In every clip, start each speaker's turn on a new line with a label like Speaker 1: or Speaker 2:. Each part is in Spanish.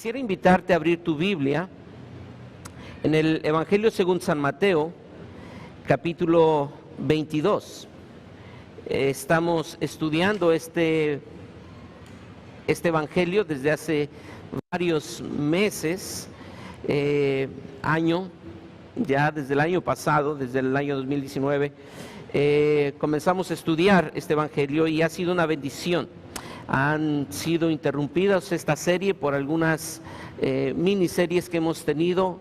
Speaker 1: Quisiera invitarte a abrir tu Biblia en el Evangelio según San Mateo, capítulo 22. Estamos estudiando este Evangelio desde hace varios meses, ya desde el año pasado, desde el año 2019, comenzamos a estudiar este Evangelio y ha sido una bendición. Han sido interrumpidas esta serie por algunas miniseries que hemos tenido,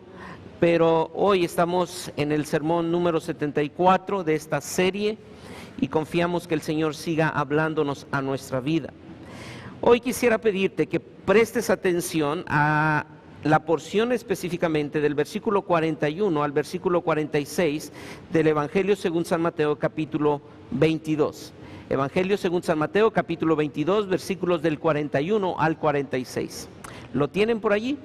Speaker 1: pero hoy estamos en el sermón número 74 de esta serie y confiamos que el Señor siga hablándonos a nuestra vida. Hoy quisiera pedirte que prestes atención a la porción específicamente del versículo 41 al versículo 46 del Evangelio según San Mateo, capítulo 22. Evangelio según San Mateo, capítulo 22, versículos del 41 al 46. ¿Lo tienen por allí?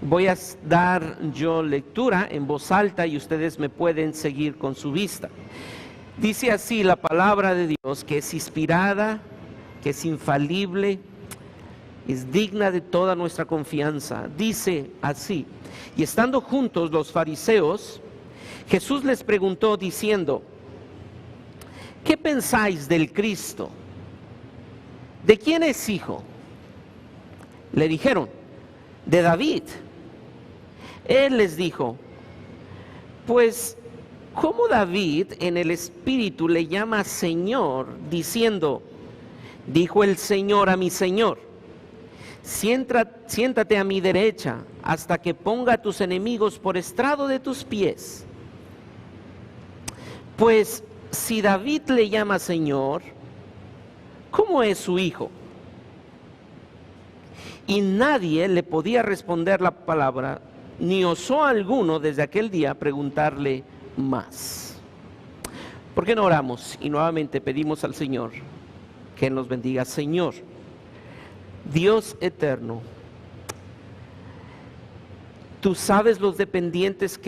Speaker 1: Voy a dar yo lectura en voz alta y ustedes me pueden seguir con su vista. Dice así la palabra de Dios, que es inspirada, que es infalible, es digna de toda nuestra confianza. Dice así: y estando juntos los fariseos, Jesús les preguntó diciendo: ¿qué pensáis del Cristo? ¿De quién es hijo? Le dijeron: de David. Él les dijo: pues, ¿cómo David en el Espíritu le llama Señor, diciendo: dijo el Señor a mi Señor, siéntate a mi derecha hasta que ponga a tus enemigos por estrado de tus pies? Pues, si David le llama Señor, ¿cómo es su hijo? Y nadie le podía responder la palabra, ni osó alguno desde aquel día preguntarle más. ¿Por qué no oramos? Y nuevamente pedimos al Señor que nos bendiga. Señor, Dios eterno, tú sabes lo dependientes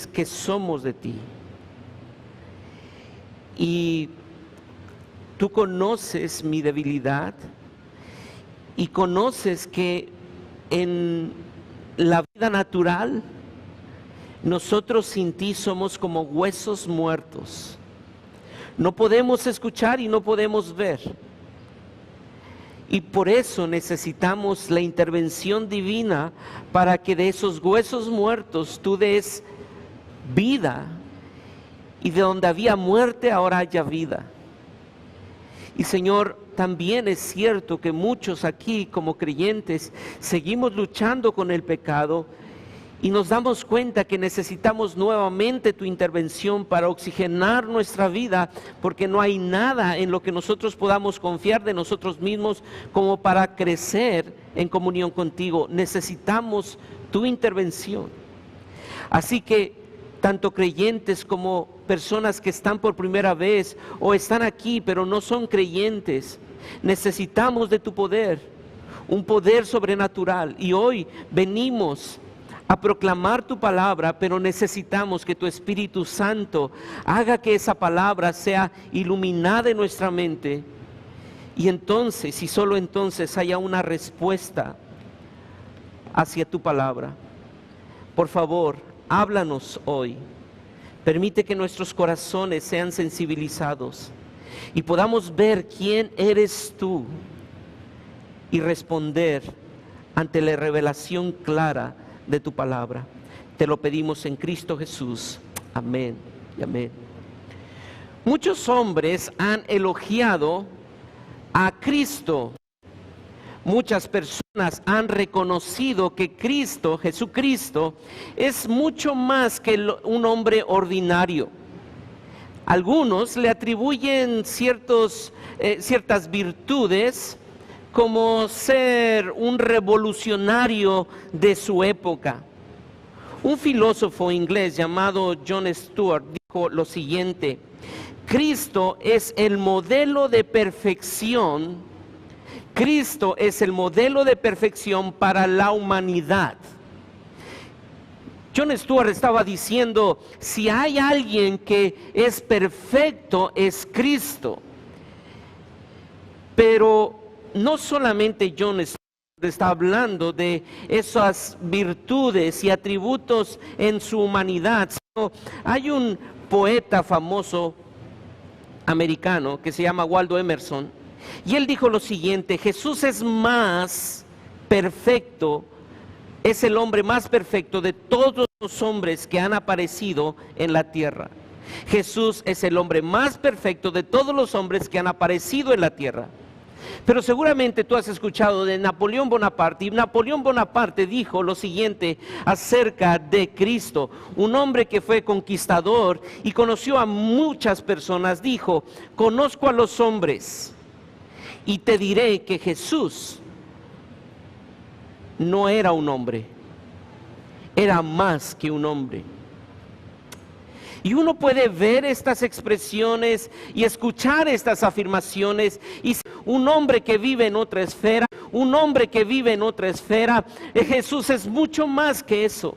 Speaker 1: que somos de ti. Y tú conoces mi debilidad y conoces que en la vida natural nosotros sin ti somos como huesos muertos. No podemos escuchar y no podemos ver. Y por eso necesitamos la intervención divina para que de esos huesos muertos tú des vida. Y de donde había muerte, ahora haya vida. Y Señor, también es cierto que muchos aquí como creyentes seguimos luchando con el pecado y nos damos cuenta que necesitamos nuevamente tu intervención para oxigenar nuestra vida, porque no hay nada en lo que nosotros podamos confiar de nosotros mismos como para crecer en comunión contigo. Necesitamos tu intervención. Así que tanto creyentes como personas que están por primera vez o están aquí pero no son creyentes, necesitamos de tu poder, un poder sobrenatural. Y hoy venimos a proclamar tu palabra, pero necesitamos que tu Espíritu Santo haga que esa palabra sea iluminada en nuestra mente. Y entonces, y solo entonces, haya una respuesta hacia tu palabra. Por favor, háblanos hoy. Permite que nuestros corazones sean sensibilizados y podamos ver quién eres tú y responder ante la revelación clara de tu palabra. Te lo pedimos en Cristo Jesús. Amén y amén. Muchos hombres han elogiado a Cristo. Muchas personas han reconocido que Cristo, Jesucristo, es mucho más que un hombre ordinario. Algunos le atribuyen ciertas virtudes, como ser un revolucionario de su época. Un filósofo inglés llamado Jon Stewart dijo lo siguiente: Cristo es el modelo de perfección. Cristo es el modelo de perfección para la humanidad. Jon Stewart estaba diciendo: si hay alguien que es perfecto, es Cristo. Pero no solamente Jon Stewart está hablando de esas virtudes y atributos en su humanidad. Hay un poeta famoso americano que se llama Waldo Emerson, y él dijo lo siguiente: Jesús es más perfecto, es el hombre más perfecto de todos los hombres que han aparecido en la tierra. Jesús es el hombre más perfecto de todos los hombres que han aparecido en la tierra. Pero seguramente tú has escuchado de Napoleón Bonaparte, y Napoleón Bonaparte dijo lo siguiente acerca de Cristo, un hombre que fue conquistador y conoció a muchas personas. Dijo: conozco a los hombres y te diré que Jesús no era un hombre, era más que un hombre. Y uno puede ver estas expresiones y escuchar estas afirmaciones, y un hombre que vive en otra esfera, un hombre que vive en otra esfera. Jesús es mucho más que eso.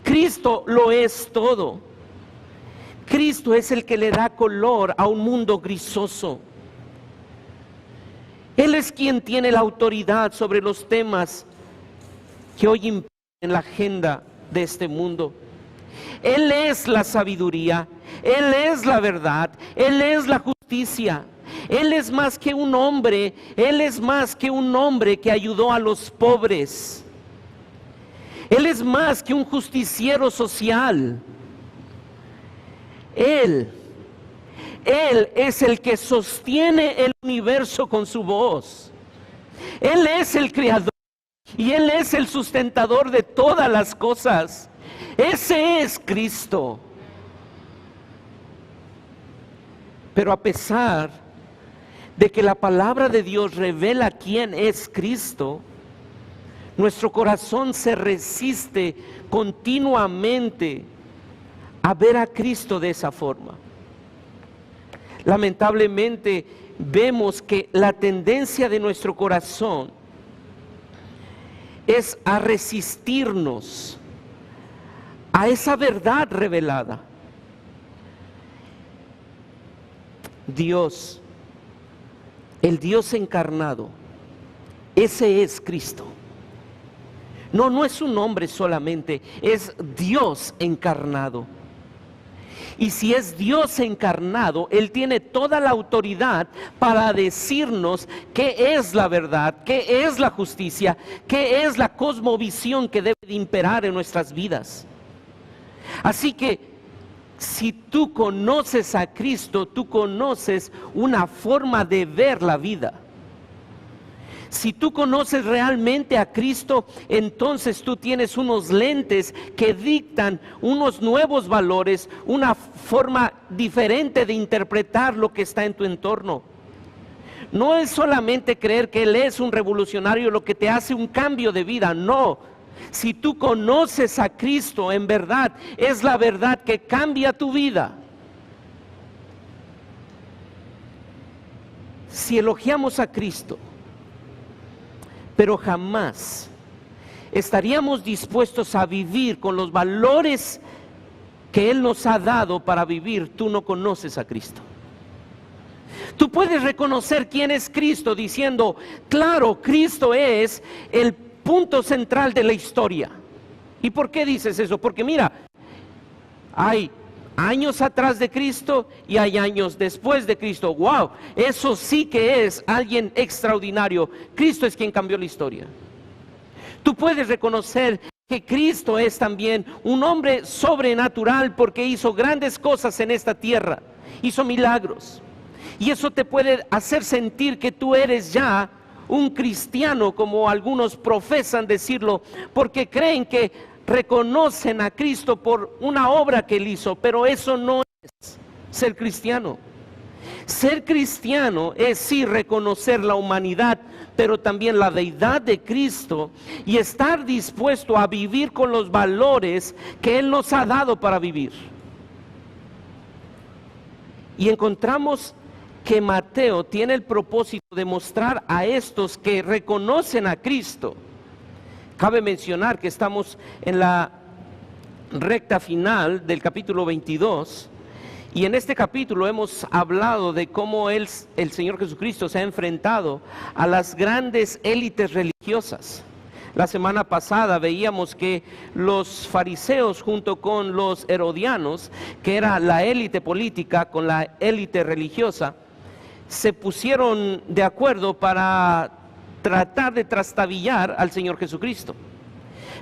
Speaker 1: Cristo lo es todo. Cristo es el que le da color a un mundo grisoso. Él es quien tiene la autoridad sobre los temas que hoy imponen la agenda de este mundo. Él es la sabiduría, Él es la verdad, Él es la justicia. Él es más que un hombre, Él es más que un hombre que ayudó a los pobres. Él es más que un justiciero social. Él es el que sostiene el universo con su voz. Él es el creador y Él es el sustentador de todas las cosas. Ese es Cristo. Pero a pesar de que la palabra de Dios revela quién es Cristo, nuestro corazón se resiste continuamente a ver a Cristo de esa forma. Lamentablemente vemos que la tendencia de nuestro corazón es a resistirnos a esa verdad revelada. Dios, el Dios encarnado, ese es Cristo. No es un hombre solamente, es Dios encarnado. Y si es Dios encarnado, Él tiene toda la autoridad para decirnos qué es la verdad, qué es la justicia, qué es la cosmovisión que debe de imperar en nuestras vidas. Así que si tú conoces a Cristo, tú conoces una forma de ver la vida. Si tú conoces realmente a Cristo, entonces tú tienes unos lentes que dictan unos nuevos valores, una forma diferente de interpretar lo que está en tu entorno. No es solamente creer que Él es un revolucionario lo que te hace un cambio de vida, no. Si tú conoces a Cristo, en verdad, es la verdad que cambia tu vida. Si elogiamos a Cristo, pero jamás estaríamos dispuestos a vivir con los valores que Él nos ha dado para vivir, tú no conoces a Cristo. Tú puedes reconocer quién es Cristo diciendo, claro, Cristo es el punto central de la historia. ¿Y por qué dices eso? Porque mira, hay años atrás de Cristo y hay años después de Cristo. ¡Wow! Eso sí que es alguien extraordinario. Cristo es quien cambió la historia. Tú puedes reconocer que Cristo es también un hombre sobrenatural porque hizo grandes cosas en esta tierra, hizo milagros. Y eso te puede hacer sentir que tú eres ya un cristiano, como algunos profesan decirlo, porque creen que reconocen a Cristo por una obra que Él hizo, pero eso no es ser cristiano. Ser cristiano es sí reconocer la humanidad, pero también la deidad de Cristo y estar dispuesto a vivir con los valores que Él nos ha dado para vivir. Y encontramos que Mateo tiene el propósito de mostrar a estos que reconocen a Cristo. Cabe mencionar que estamos en la recta final del capítulo 22 Y en este capítulo hemos hablado de cómo el Señor Jesucristo se ha enfrentado a las grandes élites religiosas. La semana pasada veíamos que los fariseos junto con los herodianos, que era la élite política con la élite religiosa, se pusieron de acuerdo para tratar de trastabillar al Señor Jesucristo.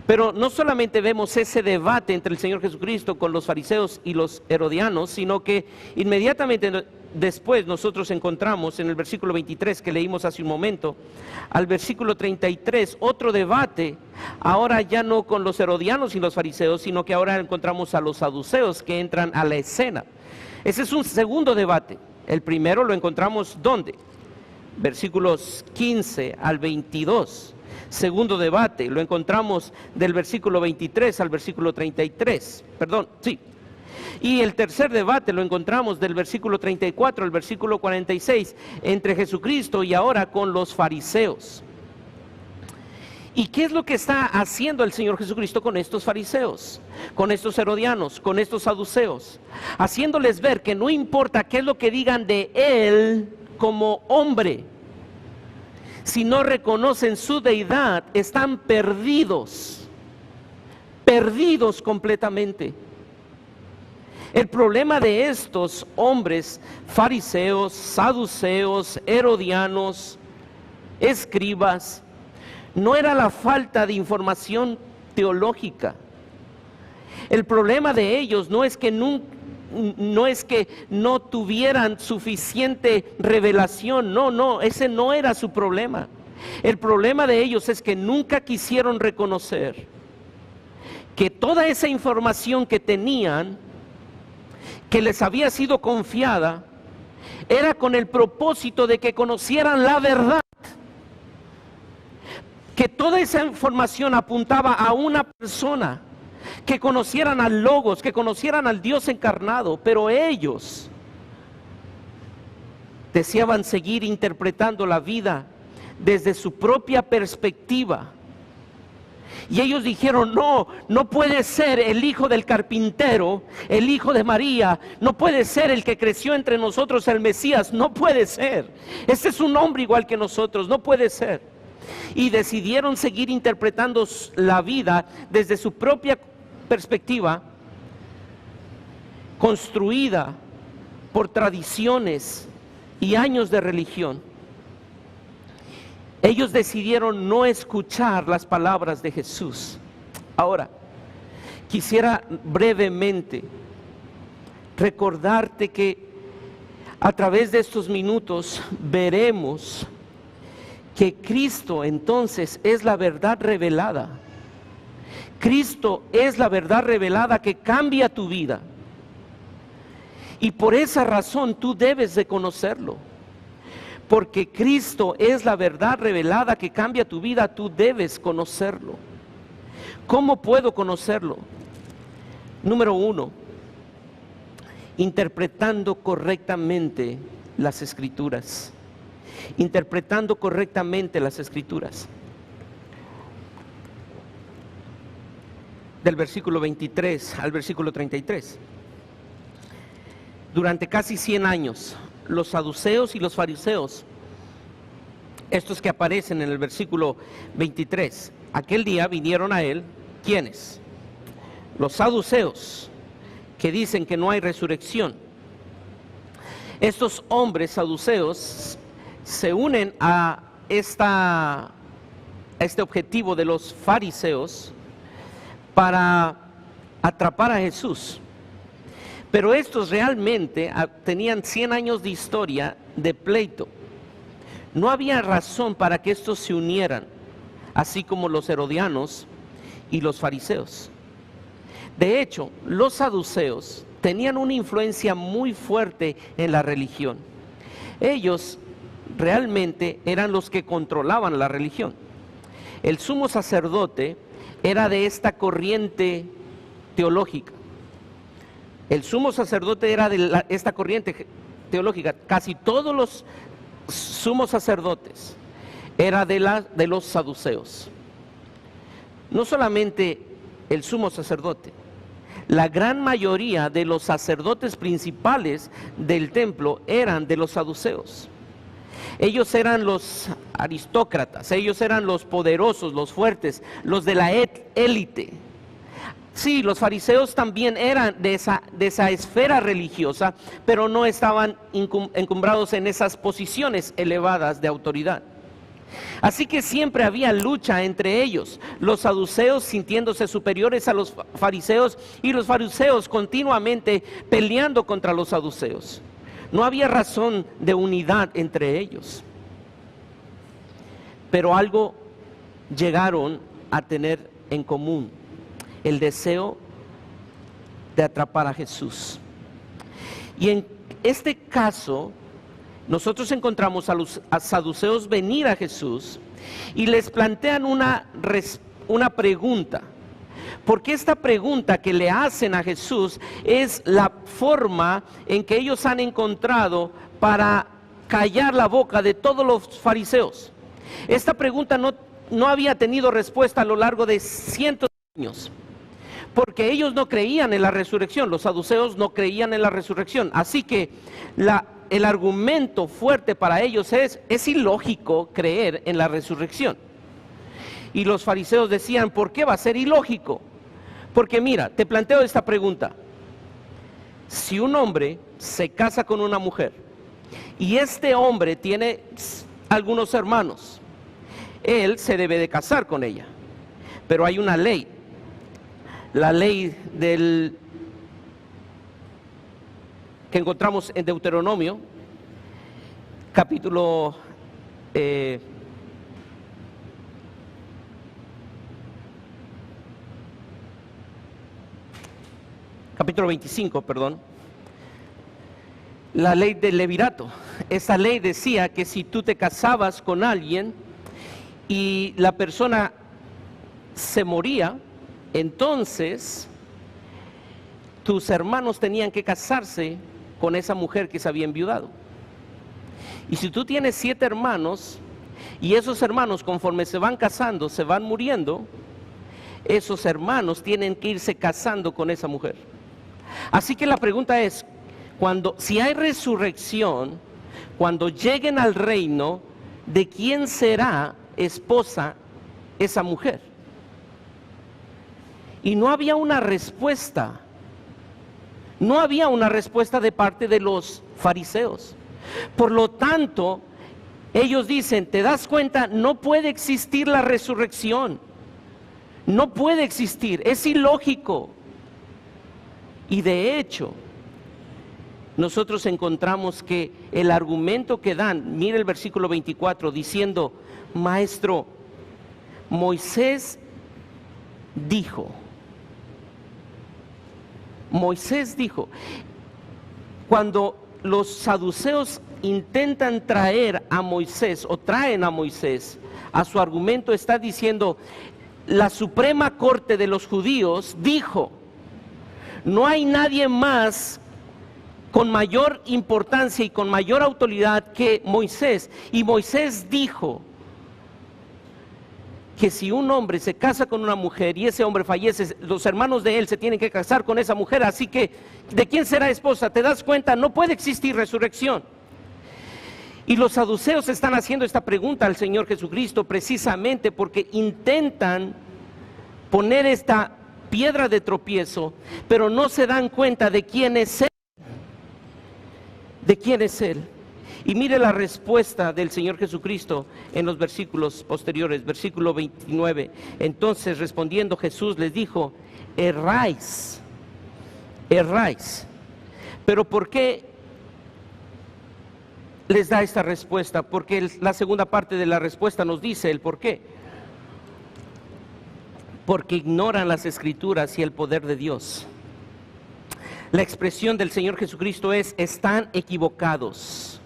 Speaker 1: Pero no solamente vemos ese debate entre el Señor Jesucristo con los fariseos y los herodianos, sino que inmediatamente después nosotros encontramos en el versículo 23 que leímos hace un momento, al versículo 33, otro debate, ahora ya no con los herodianos y los fariseos, sino que ahora encontramos a los saduceos que entran a la escena. Ese es un segundo debate. El primero lo encontramos ¿dónde? Versículos 15 al 22. Segundo debate, lo encontramos del versículo 23 al versículo 33, Y el tercer debate lo encontramos del versículo 34 al versículo 46, entre Jesucristo y ahora con los fariseos. ¿Y qué es lo que está haciendo el Señor Jesucristo con estos fariseos, con estos herodianos, con estos saduceos? Haciéndoles ver que no importa qué es lo que digan de Él como hombre, si no reconocen su deidad, están perdidos completamente. El problema de estos hombres, fariseos, saduceos, herodianos, escribas, no era la falta de información teológica. El problema de ellos no es que no tuvieran suficiente revelación, no, ese no era su problema. El problema de ellos es que nunca quisieron reconocer que toda esa información que tenían, que les había sido confiada, era con el propósito de que conocieran la verdad. Que toda esa información apuntaba a una persona, que conocieran al Logos, que conocieran al Dios encarnado, pero ellos deseaban seguir interpretando la vida desde su propia perspectiva. Y ellos dijeron, no puede ser el hijo del carpintero, el hijo de María, no puede ser el que creció entre nosotros, el Mesías, no puede ser. Este es un hombre igual que nosotros, no puede ser. Y decidieron seguir interpretando la vida desde su propia perspectiva, construida por tradiciones y años de religión. Ellos decidieron no escuchar las palabras de Jesús. Ahora, quisiera brevemente recordarte que a través de estos minutos veremos que Cristo entonces es la verdad revelada. Cristo es la verdad revelada que cambia tu vida. Y por esa razón tú debes de conocerlo. Porque Cristo es la verdad revelada que cambia tu vida, tú debes conocerlo. ¿Cómo puedo conocerlo? Número 1, interpretando correctamente las Escrituras. Interpretando correctamente las Escrituras. Del versículo 23 al versículo 33. Durante casi 100 años, los saduceos y los fariseos, estos que aparecen en el versículo 23, aquel día vinieron a él, ¿quiénes? Los saduceos, que dicen que no hay resurrección. Estos hombres saduceos se unen a este objetivo de los fariseos para atrapar a Jesús. Pero estos realmente tenían 100 años de historia de pleito. No había razón para que estos se unieran, así como los herodianos y los fariseos. De hecho, los saduceos tenían una influencia muy fuerte en la religión. Ellos realmente eran los que controlaban la religión. El sumo sacerdote era de esta corriente teológica. El sumo sacerdote era de esta corriente teológica. Casi todos los sumos sacerdotes eran de los saduceos. No solamente el sumo sacerdote, la gran mayoría de los sacerdotes principales del templo eran de los saduceos. Ellos eran los aristócratas, ellos eran los poderosos, los fuertes, los de la élite. Sí, los fariseos también eran de esa esfera religiosa, pero no estaban encumbrados en esas posiciones elevadas de autoridad. Así que siempre había lucha entre ellos, los saduceos sintiéndose superiores a los fariseos y los fariseos continuamente peleando contra los saduceos. No había razón de unidad entre ellos, pero algo llegaron a tener en común: el deseo de atrapar a Jesús. Y en este caso, nosotros encontramos a los saduceos venir a Jesús y les plantean una pregunta. Porque esta pregunta que le hacen a Jesús es la forma en que ellos han encontrado para callar la boca de todos los fariseos. Esta pregunta no había tenido respuesta a lo largo de cientos de años, porque ellos no creían en la resurrección. Los saduceos no creían en la resurrección. Así que el argumento fuerte para ellos es ilógico creer en la resurrección. Y los fariseos decían: ¿por qué va a ser ilógico? Porque mira, te planteo esta pregunta: si un hombre se casa con una mujer y este hombre tiene algunos hermanos, él se debe de casar con ella, pero hay una ley, la ley que encontramos en Deuteronomio, capítulo 25, la ley del levirato. Esa ley decía que si tú te casabas con alguien y la persona se moría, entonces tus hermanos tenían que casarse con esa mujer que se había enviudado. Y si tú tienes 7 hermanos y esos hermanos, conforme se van casando, se van muriendo, esos hermanos tienen que irse casando con esa mujer. Así que la pregunta es: si hay resurrección, cuando lleguen al reino, ¿de quién será esposa esa mujer? Y no había una respuesta. No había una respuesta de parte de los fariseos. Por lo tanto, ellos dicen: ¿te das cuenta? No puede existir la resurrección. No puede existir, es ilógico. Y de hecho, nosotros encontramos que el argumento que dan, mire el versículo 24, diciendo: Maestro, Moisés dijo. Cuando los saduceos intentan traer a Moisés, o traen a Moisés a su argumento, está diciendo: la Suprema Corte de los judíos dijo. No hay nadie más con mayor importancia y con mayor autoridad que Moisés. Y Moisés dijo que si un hombre se casa con una mujer y ese hombre fallece, los hermanos de él se tienen que casar con esa mujer. Así que, ¿de quién será esposa? ¿Te das cuenta? No puede existir resurrección. Y los saduceos están haciendo esta pregunta al Señor Jesucristo precisamente porque intentan poner esta piedra de tropiezo, pero no se dan cuenta de quién es Él. ¿De quién es Él? Y mire la respuesta del Señor Jesucristo en los versículos posteriores, versículo 29. Entonces, respondiendo Jesús les dijo: erráis. Pero ¿por qué les da esta respuesta? Porque la segunda parte de la respuesta nos dice el por qué. Porque ignoran las Escrituras y el poder de Dios. La expresión del Señor Jesucristo es: están equivocados,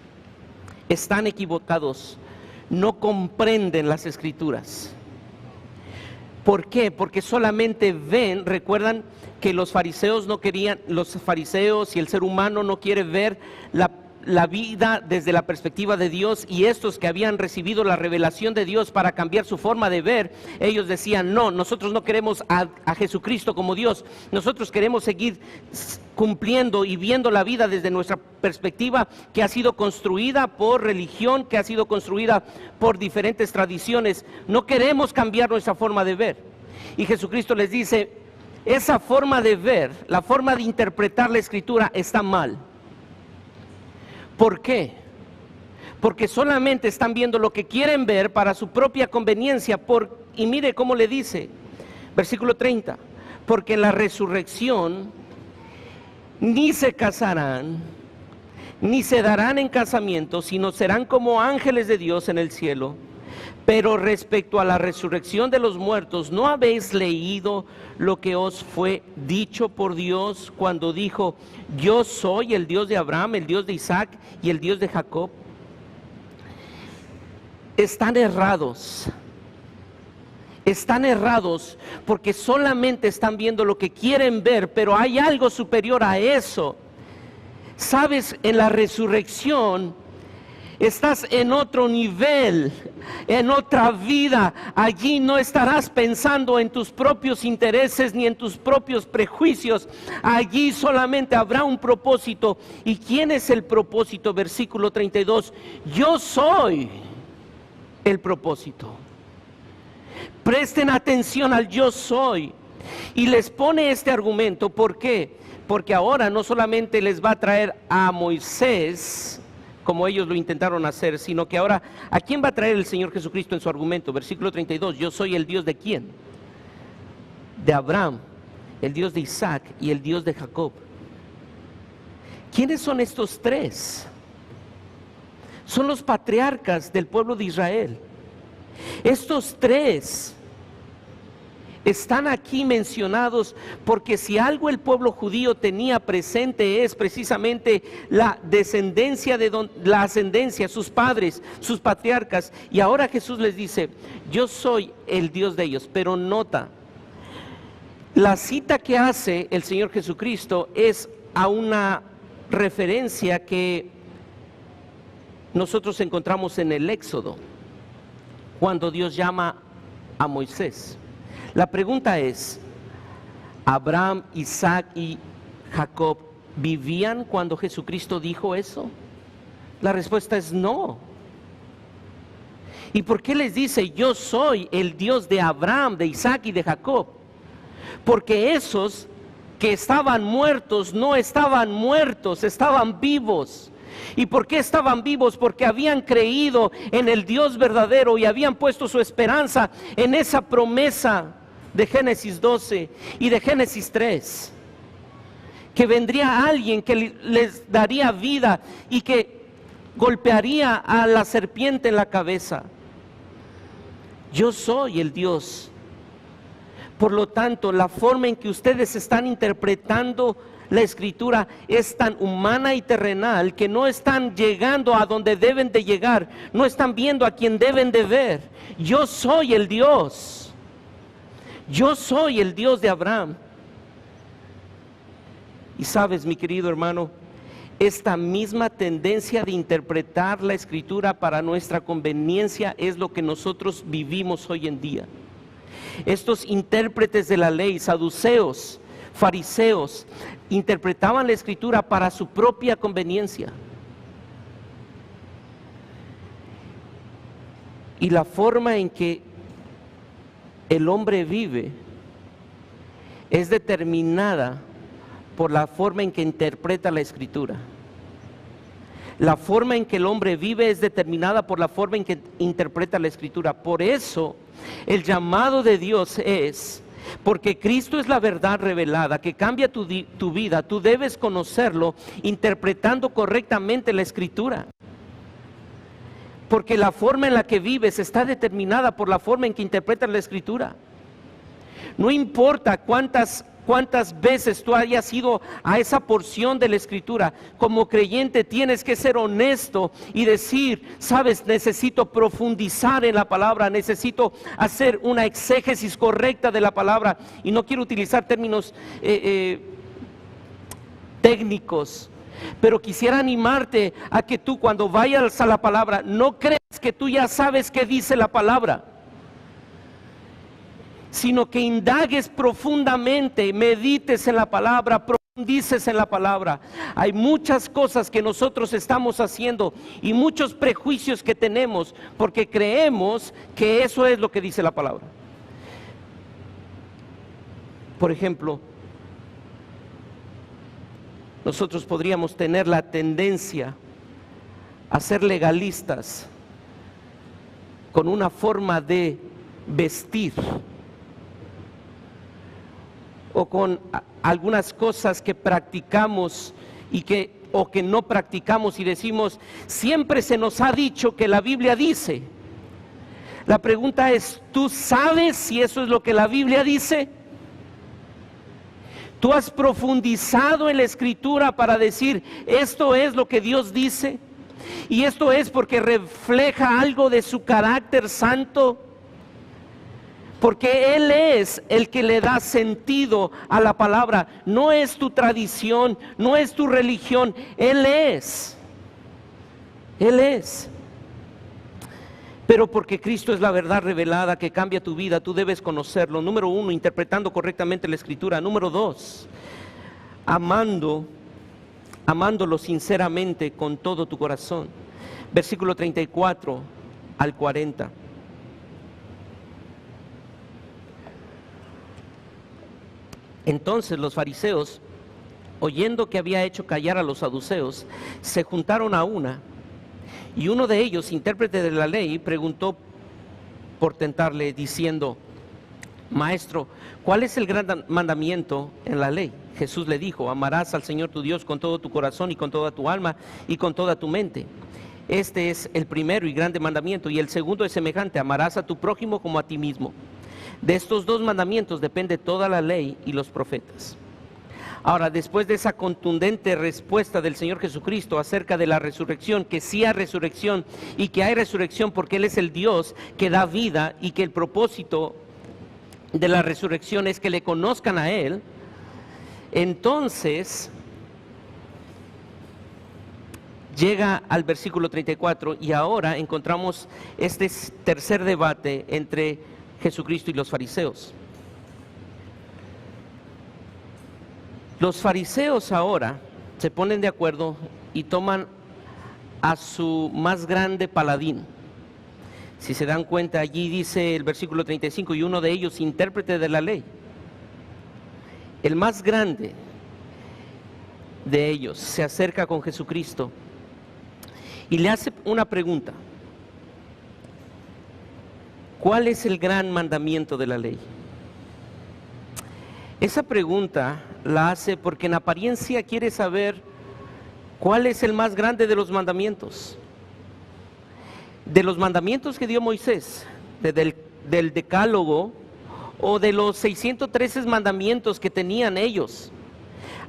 Speaker 1: no comprenden las Escrituras. ¿Por qué? Porque solamente ven. Recuerdan que los fariseos no querían, los fariseos y el ser humano no quiere ver la vida desde la perspectiva de Dios, y estos que habían recibido la revelación de Dios para cambiar su forma de ver, ellos decían: no, nosotros no queremos a Jesucristo como Dios, nosotros queremos seguir cumpliendo y viendo la vida desde nuestra perspectiva, que ha sido construida por religión, que ha sido construida por diferentes tradiciones. No queremos cambiar nuestra forma de ver. Y Jesucristo les dice: esa forma de ver, la forma de interpretar la Escritura está mal. ¿Por qué? Porque solamente están viendo lo que quieren ver para su propia conveniencia. Y mire cómo le dice, versículo 30, porque en la resurrección ni se casarán, ni se darán en casamiento, sino serán como ángeles de Dios en el cielo. Pero respecto a la resurrección de los muertos, ¿no habéis leído lo que os fue dicho por Dios cuando dijo: yo soy el Dios de Abraham, el Dios de Isaac y el Dios de Jacob? Están errados porque solamente están viendo lo que quieren ver, pero hay algo superior a eso. Sabes, en la resurrección estás en otro nivel, en otra vida. Allí no estarás pensando en tus propios intereses ni en tus propios prejuicios. Allí solamente habrá un propósito. ¿Y quién es el propósito? Versículo 32. Yo soy el propósito. Presten atención al yo soy. Y les pone este argumento. ¿Por qué? Porque ahora no solamente les va a traer a Moisés, como ellos lo intentaron hacer, sino que ahora, ¿a quién va a traer el Señor Jesucristo en su argumento? Versículo 32, yo soy el Dios de ¿quién? De Abraham, el Dios de Isaac y el Dios de Jacob. ¿Quiénes son estos tres? Son los patriarcas del pueblo de Israel. Estos tres están aquí mencionados porque si algo el pueblo judío tenía presente es precisamente la descendencia la ascendencia, sus padres, sus patriarcas. Y ahora Jesús les dice: yo soy el Dios de ellos. Pero nota, la cita que hace el Señor Jesucristo es a una referencia que nosotros encontramos en el Éxodo, cuando Dios llama a Moisés. La pregunta es: ¿Abraham, Isaac y Jacob vivían cuando Jesucristo dijo eso? La respuesta es no. ¿Y por qué les dice: yo soy el Dios de Abraham, de Isaac y de Jacob? Porque esos que estaban muertos no estaban muertos, estaban vivos. ¿Y por qué estaban vivos? Porque habían creído en el Dios verdadero y habían puesto su esperanza en esa promesa de Génesis 12 y de Génesis 3, que vendría alguien que les daría vida y que golpearía a la serpiente en la cabeza. Yo soy el Dios. Por lo tanto, la forma en que ustedes están interpretando la Escritura es tan humana y terrenal que no están llegando a donde deben de llegar, no están viendo a quien deben de ver. Yo soy el Dios. Yo soy el Dios de Abraham. Y sabes, mi querido hermano, esta misma tendencia de interpretar la Escritura para nuestra conveniencia es lo que nosotros vivimos hoy en día. Estos intérpretes de la ley, saduceos, fariseos, interpretaban la Escritura para su propia conveniencia. Y la forma en que el hombre vive es determinada por la forma en que interpreta la Escritura. La forma en que el hombre vive es determinada por la forma en que interpreta la Escritura. Por eso el llamado de Dios es: porque Cristo es la verdad revelada que cambia tu vida, tú debes conocerlo interpretando correctamente la Escritura. Porque la forma en la que vives está determinada por la forma en que interpretas la Escritura. No importa cuántas veces tú hayas ido a esa porción de la Escritura, como creyente tienes que ser honesto y decir: sabes, necesito profundizar en la palabra, necesito hacer una exégesis correcta de la palabra. Y no quiero utilizar términos técnicos, Pero quisiera animarte a que tú, cuando vayas a la palabra, no creas que tú ya sabes qué dice la palabra, sino que indagues profundamente, medites en la palabra, profundices en la palabra. Hay muchas cosas que nosotros estamos haciendo y muchos prejuicios que tenemos porque creemos que eso es lo que dice la palabra. Por ejemplo, nosotros podríamos tener la tendencia a ser legalistas con una forma de vestir o con algunas cosas que practicamos o que no practicamos y decimos, siempre se nos ha dicho que la Biblia dice. La pregunta es, ¿tú sabes si eso es lo que la Biblia dice? ¿Tú has profundizado en la Escritura para decir, esto es lo que Dios dice? Y esto es porque refleja algo de su carácter santo. Porque Él es el que le da sentido a la palabra. No es tu tradición, no es tu religión. Él es. Él es. Pero porque Cristo es la verdad revelada que cambia tu vida, tú debes conocerlo. Número 1, interpretando correctamente la Escritura. Número 2, amándolo sinceramente con todo tu corazón. Versículo 34 al 40. Entonces los fariseos, oyendo que había hecho callar a los saduceos, se juntaron a una. Y uno de ellos, intérprete de la ley, preguntó por tentarle, diciendo, Maestro, ¿cuál es el gran mandamiento en la ley? Jesús le dijo, amarás al Señor tu Dios con todo tu corazón y con toda tu alma y con toda tu mente. Este es el primero y grande mandamiento, y el segundo es semejante, amarás a tu prójimo como a ti mismo. De estos dos mandamientos depende toda la ley y los profetas. Ahora, después de esa contundente respuesta del Señor Jesucristo acerca de la resurrección, que sí hay resurrección y que hay resurrección porque Él es el Dios que da vida y que el propósito de la resurrección es que le conozcan a Él, entonces llega al versículo 34 y ahora encontramos este tercer debate entre Jesucristo y los fariseos. Los fariseos ahora se ponen de acuerdo y toman a su más grande paladín. Si se dan cuenta, allí dice el versículo 35, y uno de ellos, intérprete de la ley. El más grande de ellos se acerca con Jesucristo y le hace una pregunta. ¿Cuál es el gran mandamiento de la ley? Esa pregunta la hace porque en apariencia quiere saber cuál es el más grande de los mandamientos. De los mandamientos que dio Moisés, del decálogo o de los 613 mandamientos que tenían ellos.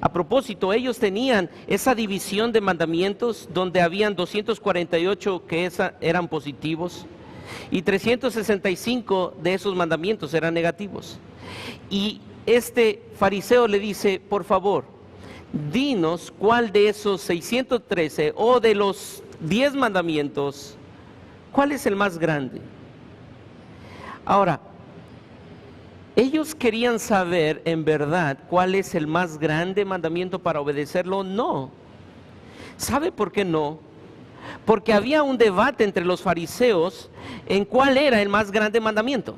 Speaker 1: A propósito, ellos tenían esa división de mandamientos donde habían 248 que eran positivos y 365 de esos mandamientos eran negativos. Y este fariseo le dice, por favor, dinos cuál de esos 613 o de los 10 mandamientos, ¿cuál es el más grande? Ahora, ellos querían saber en verdad cuál es el más grande mandamiento para obedecerlo. No. ¿Sabe por qué no? Porque había un debate entre los fariseos en cuál era el más grande mandamiento.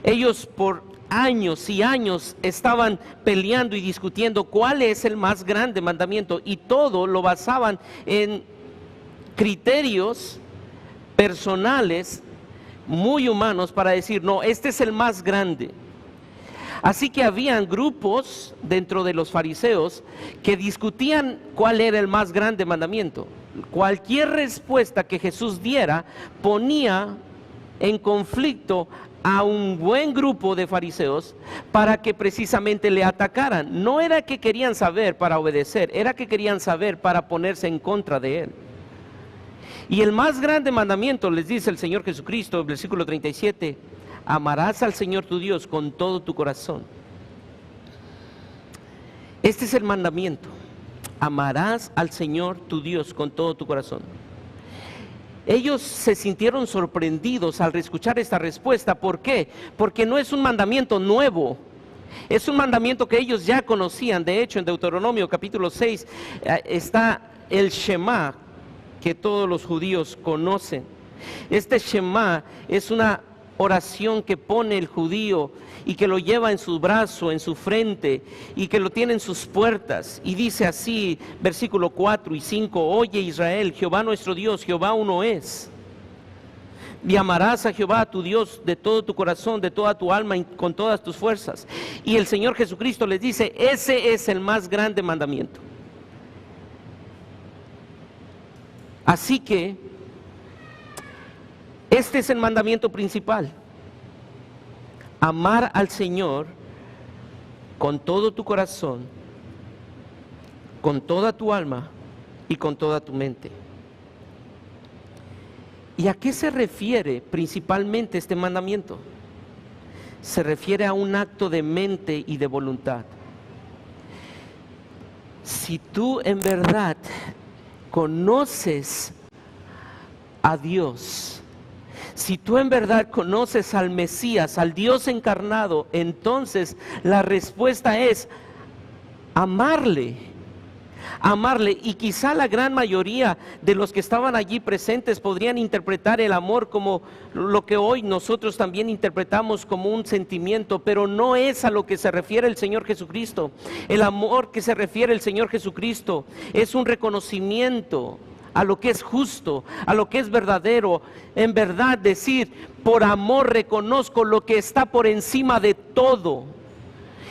Speaker 1: Ellos por años y años estaban peleando y discutiendo cuál es el más grande mandamiento, y todo lo basaban en criterios personales muy humanos para decir, no, este es el más grande. Así que habían grupos dentro de los fariseos que discutían cuál era el más grande mandamiento. Cualquier respuesta que Jesús diera ponía en conflicto a un buen grupo de fariseos para que precisamente le atacaran. No era que querían saber para obedecer, era que querían saber para ponerse en contra de Él. Y el más grande mandamiento, les dice el Señor Jesucristo, versículo 37, amarás al Señor tu Dios con todo tu corazón. Este es el mandamiento. Amarás al Señor tu Dios con todo tu corazón. Ellos se sintieron sorprendidos al escuchar esta respuesta. ¿Por qué? Porque no es un mandamiento nuevo. Es un mandamiento que ellos ya conocían. De hecho, en Deuteronomio capítulo 6 está el Shema, que todos los judíos conocen. Este Shema es una oración que pone el judío y que lo lleva en su brazo, en su frente, y que lo tiene en sus puertas. Y dice así, versículo 4 y 5, oye Israel, Jehová nuestro Dios, Jehová uno es. Y amarás a Jehová tu Dios de todo tu corazón, de toda tu alma y con todas tus fuerzas. Y el Señor Jesucristo les dice, ese es el más grande mandamiento. Así que, este es el mandamiento principal. Amar al Señor con todo tu corazón, con toda tu alma y con toda tu mente. ¿Y a qué se refiere principalmente este mandamiento? Se refiere a un acto de mente y de voluntad. Si tú en verdad conoces a Dios, si tú en verdad conoces al Mesías, al Dios encarnado, entonces la respuesta es amarle. Amarle. Y quizá la gran mayoría de los que estaban allí presentes podrían interpretar el amor como lo que hoy nosotros también interpretamos como un sentimiento, pero no es a lo que se refiere el Señor Jesucristo. El amor que se refiere el Señor Jesucristo es un reconocimiento a lo que es justo, a lo que es verdadero. En verdad decir, por amor reconozco lo que está por encima de todo.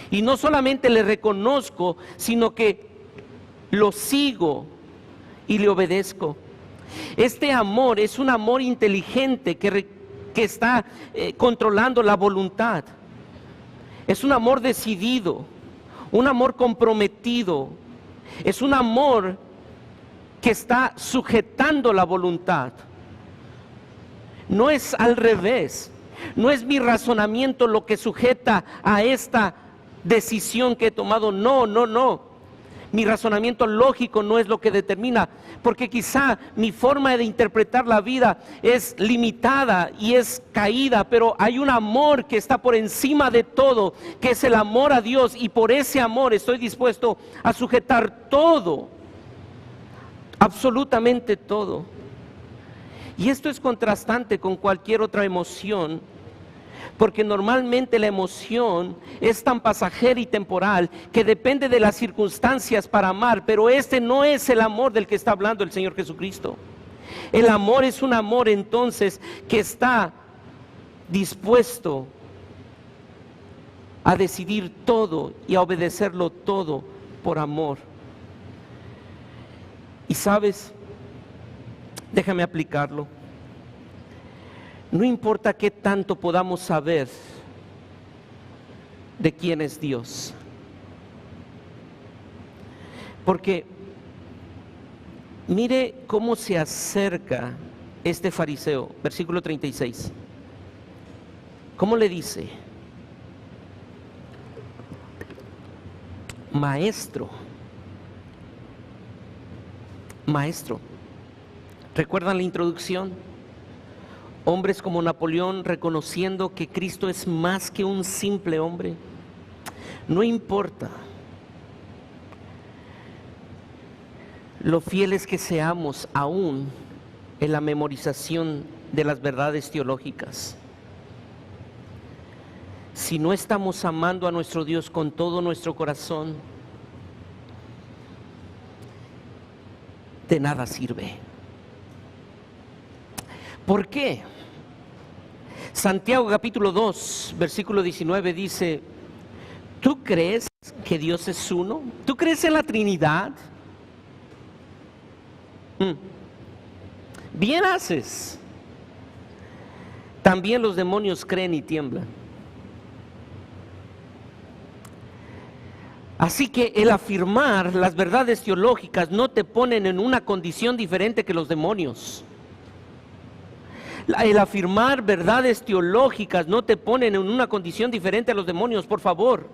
Speaker 1: Y no solamente le reconozco, sino que lo sigo y le obedezco. Este amor es un amor inteligente que está controlando la voluntad. Es un amor decidido, un amor comprometido. Es un amor que está sujetando la voluntad. No es al revés. No es mi razonamiento lo que sujeta a esta decisión que he tomado. No. Mi razonamiento lógico no es lo que determina, porque quizá mi forma de interpretar la vida es limitada y es caída, pero hay un amor que está por encima de todo, que es el amor a Dios, y por ese amor estoy dispuesto a sujetar todo, absolutamente todo. Y esto es contrastante con cualquier otra emoción, porque normalmente la emoción es tan pasajera y temporal que depende de las circunstancias para amar, pero este no es el amor del que está hablando el Señor Jesucristo. El amor es un amor entonces que está dispuesto a decidir todo y a obedecerlo todo por amor. Y sabes, déjame aplicarlo. No importa qué tanto podamos saber de quién es Dios, porque mire cómo se acerca este fariseo, versículo 36. ¿Cómo le dice? Maestro. ¿Recuerdan la introducción? Hombres como Napoleón reconociendo que Cristo es más que un simple hombre. No importa lo fieles que seamos aún en la memorización de las verdades teológicas. Si no estamos amando a nuestro Dios con todo nuestro corazón, de nada sirve. ¿Por qué? Santiago capítulo 2, versículo 19 dice, ¿tú crees que Dios es uno? ¿Tú crees en la Trinidad? Bien haces. También los demonios creen y tiemblan. Así que el afirmar las verdades teológicas no te ponen en una condición diferente que los demonios. El afirmar verdades teológicas no te ponen en una condición diferente a los demonios. Por favor,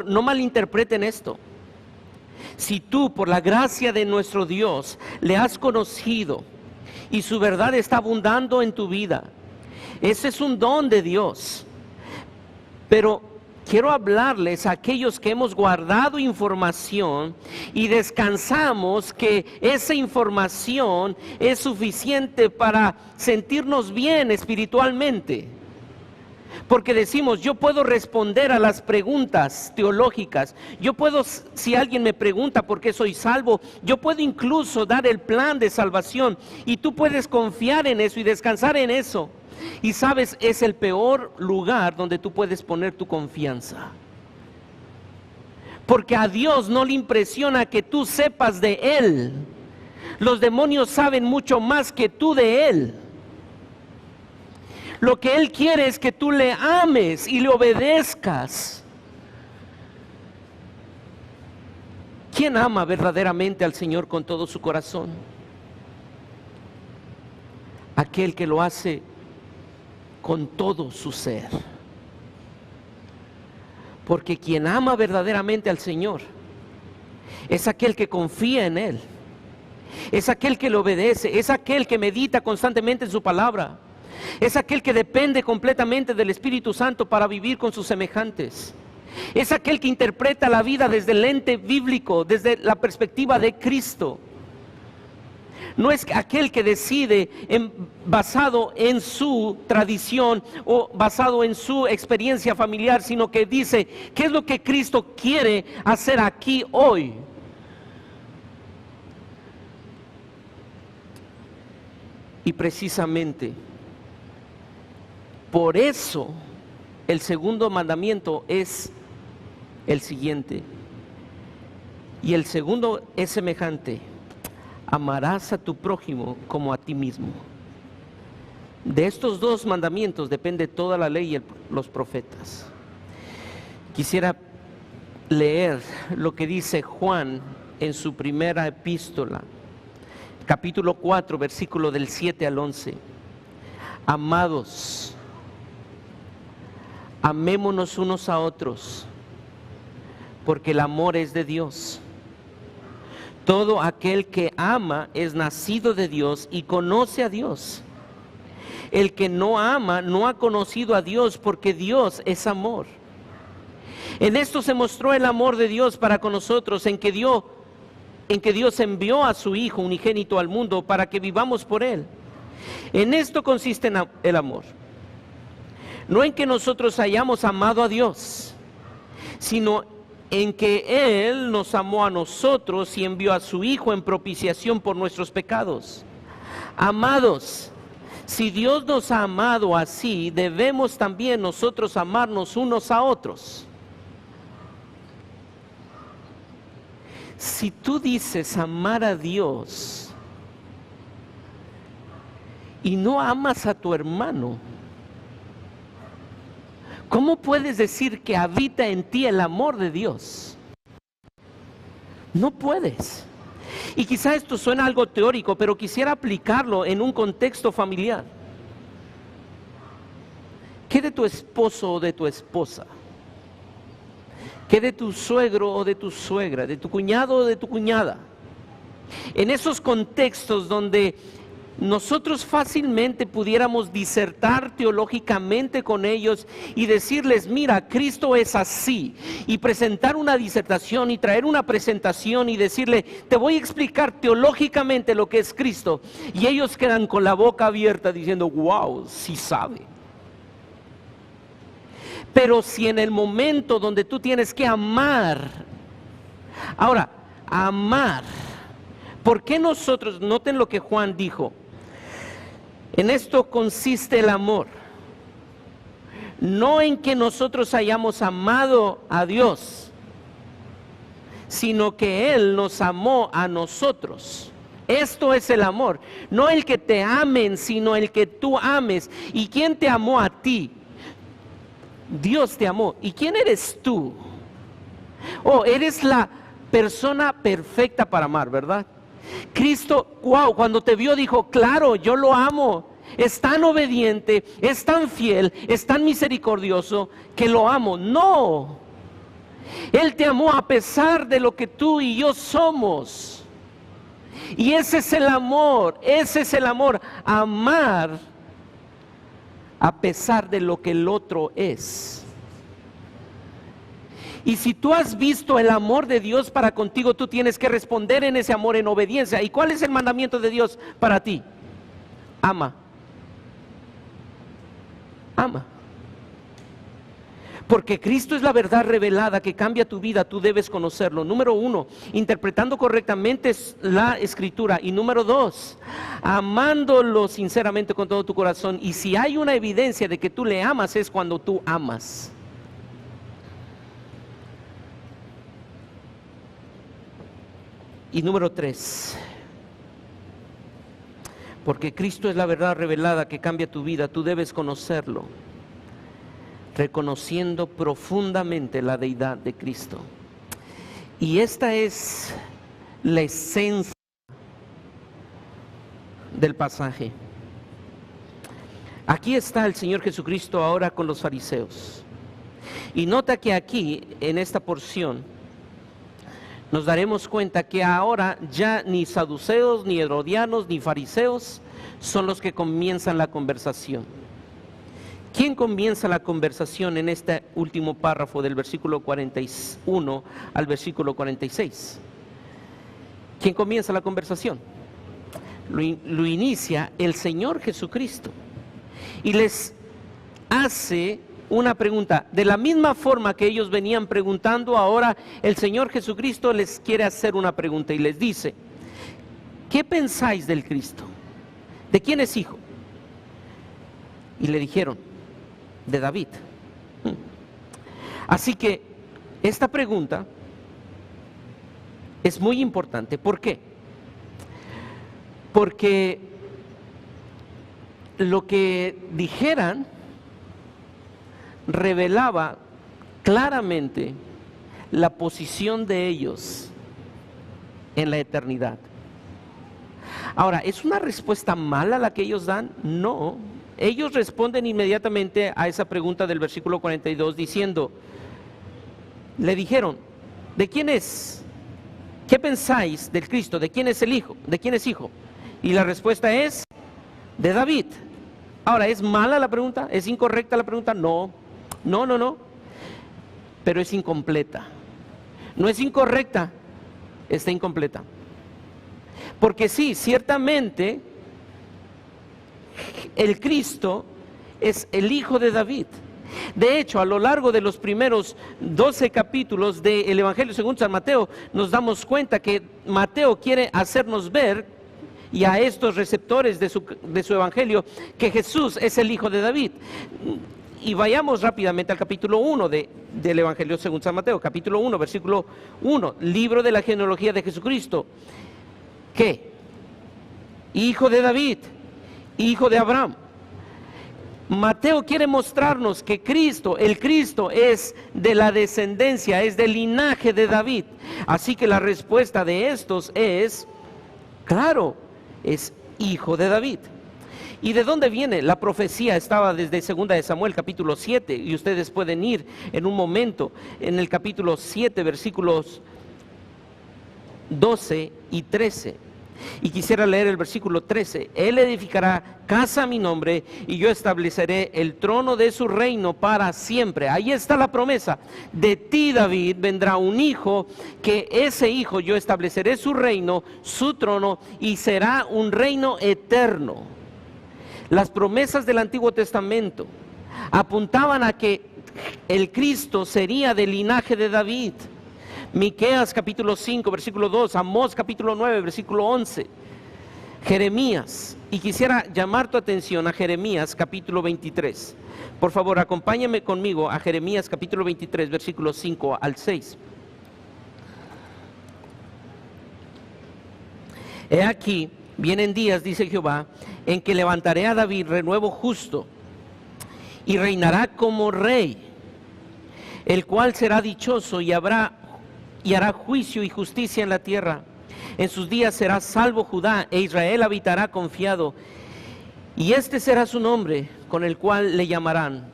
Speaker 1: no malinterpreten esto. Si tú, por la gracia de nuestro Dios, le has conocido y su verdad está abundando en tu vida, ese es un don de Dios. Pero quiero hablarles a aquellos que hemos guardado información y descansamos que esa información es suficiente para sentirnos bien espiritualmente. Porque decimos, yo puedo responder a las preguntas teológicas. Yo puedo, si alguien me pregunta por qué soy salvo, yo puedo incluso dar el plan de salvación. Y tú puedes confiar en eso y descansar en eso. Y sabes, es el peor lugar donde tú puedes poner tu confianza. Porque a Dios no le impresiona que tú sepas de Él. Los demonios saben mucho más que tú de Él. Lo que Él quiere es que tú le ames y le obedezcas. ¿Quién ama verdaderamente al Señor con todo su corazón? Aquel que lo hace con todo su ser. Porque quien ama verdaderamente al Señor es aquel que confía en Él, es aquel que le obedece, es aquel que medita constantemente en su palabra, es aquel que depende completamente del Espíritu Santo para vivir con sus semejantes, es aquel que interpreta la vida desde el lente bíblico, desde la perspectiva de Cristo. No es aquel que decide basado en su tradición o basado en su experiencia familiar, sino que dice, ¿qué es lo que Cristo quiere hacer aquí hoy? Y precisamente por eso el segundo mandamiento es el siguiente. Y el segundo es semejante: amarás a tu prójimo como a ti mismo. De estos dos mandamientos depende toda la ley y los profetas. Quisiera leer lo que dice Juan en su primera epístola, capítulo 4, versículo del 7 al 11. Amados, amémonos unos a otros, porque el amor es de Dios. Todo aquel que ama es nacido de Dios y conoce a Dios. El que no ama no ha conocido a Dios, porque Dios es amor. En esto se mostró el amor de Dios para con nosotros, en que Dios envió a su Hijo unigénito al mundo para que vivamos por Él. En esto consiste el amor. No en que nosotros hayamos amado a Dios, sino en que Él nos amó a nosotros y envió a su Hijo en propiciación por nuestros pecados. Amados, si Dios nos ha amado así, debemos también nosotros amarnos unos a otros. Si tú dices amar a Dios y no amas a tu hermano, ¿cómo puedes decir que habita en ti el amor de Dios? No puedes. Y quizá esto suena algo teórico, pero quisiera aplicarlo en un contexto familiar. ¿Qué de tu esposo o de tu esposa? ¿Qué de tu suegro o de tu suegra? ¿De tu cuñado o de tu cuñada? En esos contextos donde nosotros fácilmente pudiéramos disertar teológicamente con ellos y decirles, mira, Cristo es así, y presentar una disertación y traer una presentación y decirle, te voy a explicar teológicamente lo que es Cristo, y ellos quedan con la boca abierta diciendo, wow, sí sabe. Pero si en el momento donde tú tienes que amar, ahora, amar, ¿por qué nosotros, noten lo que Juan dijo, en esto consiste el amor, no en que nosotros hayamos amado a Dios, sino que Él nos amó a nosotros. Esto es el amor, no el que te amen, sino el que tú ames. ¿Y quién te amó a ti? Dios te amó. ¿Y quién eres tú? Oh, eres la persona perfecta para amar, ¿verdad? Cristo, wow, cuando te vio dijo, claro, yo lo amo. Es tan obediente, es tan fiel, es tan misericordioso que lo amo. No, Él te amó a pesar de lo que tú y yo somos. Y ese es el amor, amar a pesar de lo que el otro es. Y si tú has visto el amor de Dios para contigo, tú tienes que responder en ese amor en obediencia. ¿Y cuál es el mandamiento de Dios para ti? Ama. Ama. Porque Cristo es la verdad revelada que cambia tu vida, tú debes conocerlo. Número 1, interpretando correctamente la Escritura. Y número 2, amándolo sinceramente con todo tu corazón. Y si hay una evidencia de que tú le amas, es cuando tú amas. Y número 3, porque Cristo es la verdad revelada que cambia tu vida, tú debes conocerlo, reconociendo profundamente la deidad de Cristo. Y esta es la esencia del pasaje. Aquí está el Señor Jesucristo ahora con los fariseos. Y nota que aquí, en esta porción, nos daremos cuenta que ahora ya ni saduceos, ni herodianos, ni fariseos son los que comienzan la conversación. ¿Quién comienza la conversación en este último párrafo del versículo 41 al versículo 46? ¿Quién comienza la conversación? Lo inicia el Señor Jesucristo y les hace una pregunta. De la misma forma que ellos venían preguntando, ahora el Señor Jesucristo les quiere hacer una pregunta y les dice: ¿qué pensáis del Cristo? ¿De quién es hijo? Y le dijeron: de David. Así que esta pregunta es muy importante. ¿Por qué? Porque lo que dijeran revelaba claramente la posición de ellos en la eternidad. Ahora, ¿es una respuesta mala la que ellos dan? No. Ellos responden inmediatamente a esa pregunta del versículo 42 diciendo, le dijeron: ¿de quién es? ¿Qué pensáis del Cristo? ¿De quién es el hijo? ¿De quién es hijo? Y la respuesta es: de David. Ahora, ¿es mala la pregunta? ¿Es incorrecta la pregunta? No. Pero es incompleta. No es incorrecta, está incompleta. Porque sí, ciertamente el Cristo es el hijo de David. De hecho, a lo largo de los primeros 12 capítulos del Evangelio según San Mateo, nos damos cuenta que Mateo quiere hacernos ver, y a estos receptores de su Evangelio, que Jesús es el hijo de David. Y vayamos rápidamente al capítulo 1 del Evangelio según San Mateo, capítulo 1, versículo 1, libro de la genealogía de Jesucristo. ¿Qué? Hijo de David, hijo de Abraham. Mateo quiere mostrarnos que el Cristo es de la descendencia, es del linaje de David. Así que la respuesta de estos es, claro, es hijo de David. ¿Y de dónde viene? La profecía estaba desde 2 de Samuel capítulo 7, y ustedes pueden ir en un momento en el capítulo 7 versículos 12 y 13. Y quisiera leer el versículo 13. Él edificará casa a mi nombre, y yo estableceré el trono de su reino para siempre. Ahí está la promesa. De ti, David, vendrá un hijo, que ese hijo yo estableceré su reino, su trono, y será un reino eterno. Las promesas del Antiguo Testamento apuntaban a que el Cristo sería del linaje de David. Miqueas capítulo 5 versículo 2, Amós capítulo 9 versículo 11, Jeremías. Y quisiera llamar tu atención a Jeremías capítulo 23. Por favor, acompáñame conmigo a Jeremías capítulo 23 versículos 5 al 6. He aquí, vienen días, dice Jehová, en que levantaré a David renuevo justo, y reinará como rey, el cual será dichoso y hará juicio y justicia en la tierra. En sus días será salvo Judá, e Israel habitará confiado. Y este será su nombre, con el cual le llamarán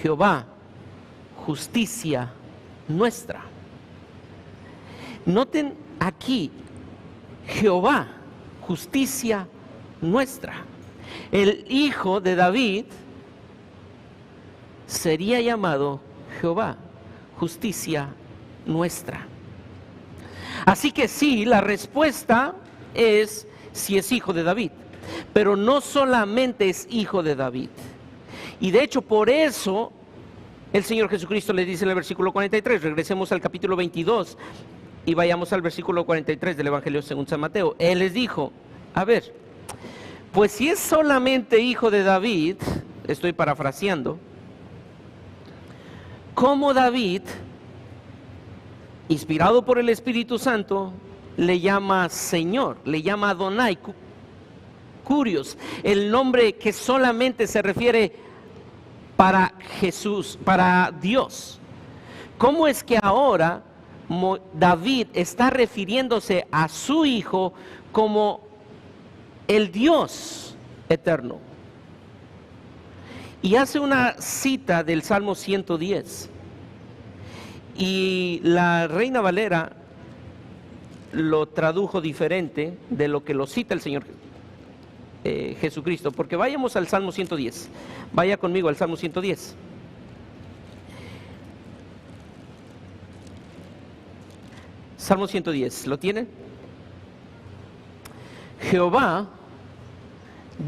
Speaker 1: Jehová, justicia nuestra. Noten aquí, Jehová, justicia nuestra. El hijo de David sería llamado Jehová, justicia nuestra. Así que sí, la respuesta es si es hijo de David, pero no solamente es hijo de David. Y de hecho por eso el Señor Jesucristo le dice en el versículo 43, regresemos al capítulo 22 y vayamos al versículo 43 del Evangelio según San Mateo. Él les dijo, a ver, pues si es solamente hijo de David, estoy parafraseando, ¿cómo David, inspirado por el Espíritu Santo, le llama Señor, le llama Adonai, Curios, el nombre que solamente se refiere para Jesús, para Dios? ¿Cómo es que ahora David está refiriéndose a su hijo como el Dios eterno? Y hace una cita del Salmo 110. Y la Reina Valera lo tradujo diferente de lo que lo cita el Señor Jesucristo. Porque vayamos al Salmo 110. Vaya conmigo al Salmo 110. Salmo 110, ¿lo tiene? Jehová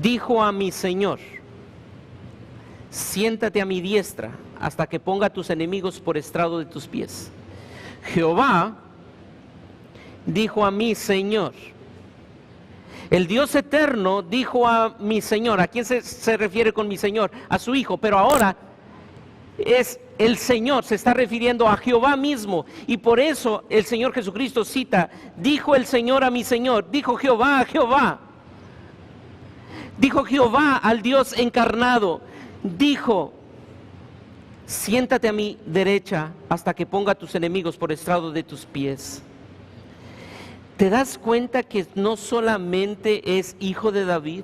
Speaker 1: dijo a mi Señor, siéntate a mi diestra hasta que ponga a tus enemigos por estrado de tus pies. Jehová dijo a mi Señor, el Dios eterno dijo a mi Señor. ¿A quién se refiere con mi Señor? A su Hijo, pero ahora es el Señor, se está refiriendo a Jehová mismo, y por eso el Señor Jesucristo cita, dijo el Señor a mi Señor, dijo Jehová a Jehová, dijo Jehová al Dios encarnado, dijo, siéntate a mi derecha hasta que ponga a tus enemigos por estrado de tus pies. ¿Te das cuenta que no solamente es hijo de David,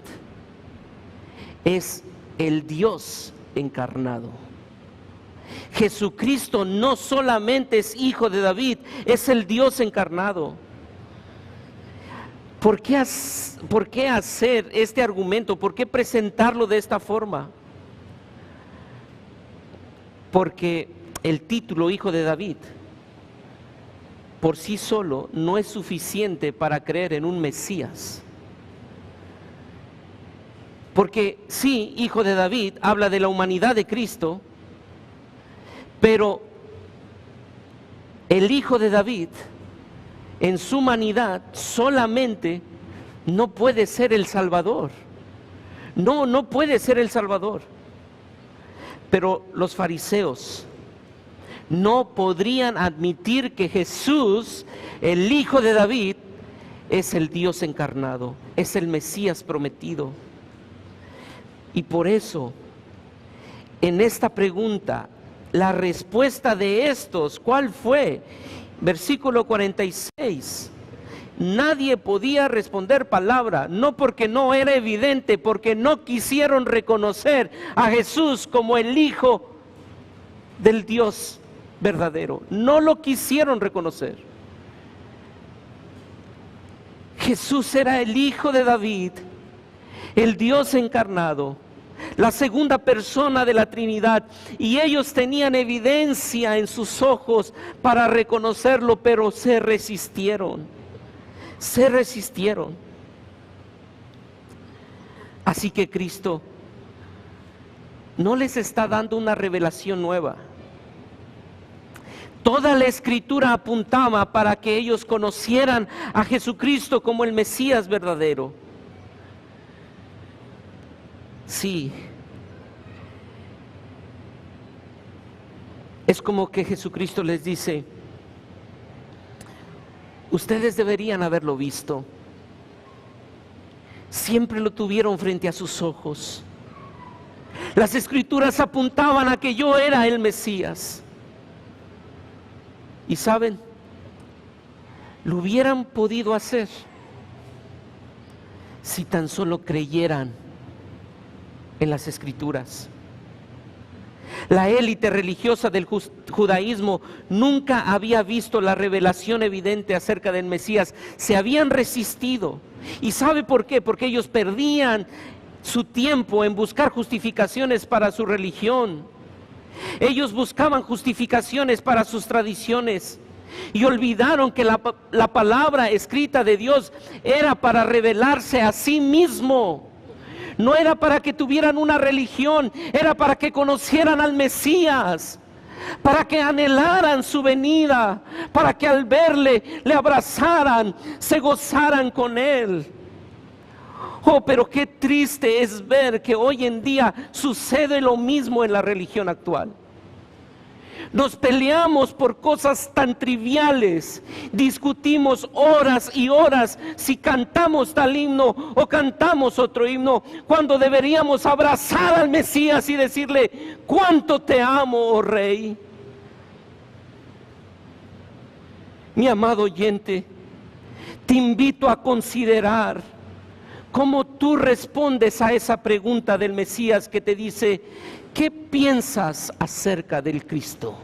Speaker 1: es el Dios encarnado? Jesucristo no solamente es hijo de David, es el Dios encarnado. ¿Por qué hacer este argumento? ¿Por qué presentarlo de esta forma? Porque el título hijo de David por sí solo no es suficiente para creer en un Mesías. Porque sí, hijo de David habla de la humanidad de Cristo, pero el hijo de David en su humanidad solamente no puede ser el Salvador. No puede ser el Salvador. Pero los fariseos no podrían admitir que Jesús, el hijo de David, es el Dios encarnado, es el Mesías prometido. Y por eso, en esta pregunta, la respuesta de estos, ¿cuál fue? Versículo 46. Nadie podía responder palabra, no porque no era evidente, porque no quisieron reconocer a Jesús como el Hijo del Dios verdadero. No lo quisieron reconocer. Jesús era el Hijo de David, el Dios encarnado, la segunda persona de la Trinidad, y ellos tenían evidencia en sus ojos para reconocerlo, pero se resistieron. Así que Cristo no les está dando una revelación nueva. Toda la Escritura apuntaba para que ellos conocieran a Jesucristo como el Mesías verdadero. Sí, es como que Jesucristo les dice, ustedes deberían haberlo visto, siempre lo tuvieron frente a sus ojos. Las Escrituras apuntaban a que yo era el Mesías. Y saben, lo hubieran podido hacer si tan solo creyeran en las Escrituras. La élite religiosa del judaísmo nunca había visto la revelación evidente acerca del Mesías. Se habían resistido. ¿Y sabe por qué? Porque ellos perdían su tiempo en buscar justificaciones para su religión. Ellos buscaban justificaciones para sus tradiciones y olvidaron que la palabra escrita de Dios era para revelarse a sí mismo. No era para que tuvieran una religión, era para que conocieran al Mesías, para que anhelaran su venida, para que al verle le abrazaran, se gozaran con él. Oh, pero qué triste es ver que hoy en día sucede lo mismo en la religión actual. Nos peleamos por cosas tan triviales, discutimos horas y horas si cantamos tal himno o cantamos otro himno, cuando deberíamos abrazar al Mesías y decirle: cuánto te amo, oh Rey. Mi amado oyente, te invito a considerar cómo tú respondes a esa pregunta del Mesías que te dice: ¿qué piensas acerca del Cristo?